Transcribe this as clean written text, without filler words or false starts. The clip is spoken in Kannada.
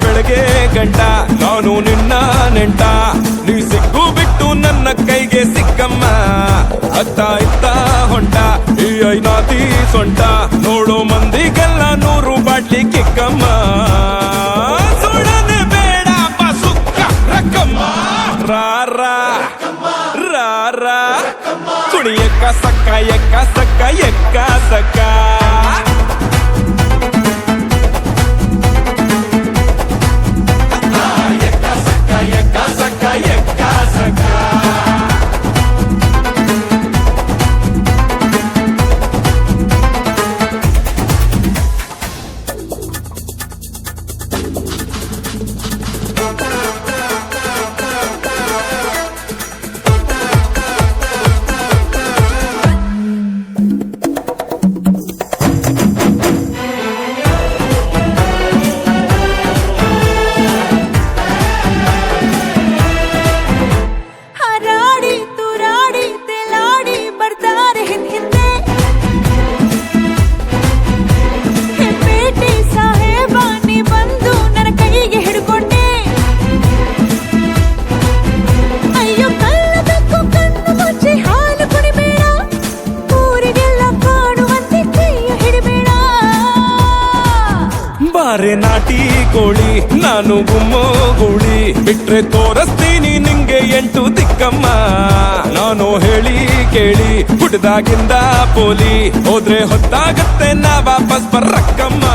ಬೆಳಗ್ಗೆ ಗಂಟ ನಾನು ನಿನ್ನ ನೆಂಟ ನೀ ಸಿಕ್ಕು ಬಿಟ್ಟು ನನ್ನ ಕೈಗೆ ಸಿಕ್ಕಮ್ಮ ಅತ್ತ ಇತ್ತ ಹೊಂಟ ಈ ಐನಾತಿ ಸೊಂಟ ನೋಡೋ ಮಂದಿಗೆಲ್ಲ 100 ಬಾಟ್ಲಿ ಕಿಕ್ಕಮ್ಮ ಸುಡನೆ ಬೇಡ ಸುಕ್ಕ ರಕ್ಕಮ್ಮ ರಾರ ರಾರ ಕುಣಿಯಕ್ಕ ಸಕ್ಕ ಎಕ್ಕ ಸಕ್ಕ ಎಕ್ಕ ಸಕ್ಕ ಬಾರೆ ನಾಟಿ ಕೋಳಿ ನಾನು ಗುಮ್ಮೋ ಗೂಳಿ ಬಿಟ್ರೆ ತೋರಿಸ್ತೀನಿ ನಿಂಗೆ 8 ದಿಕ್ಕಮ್ಮ ನಾನು ಹೇಳಿ ಕೇಳಿ ಹುಟ್ಟದಾಗಿಂದ ಪೋಲಿ ಹೋದ್ರೆ ಹೊತ್ತಾಗತ್ತೆ ನಾ ವಾಪಸ್ ಬರಕ್ಕಮ್ಮ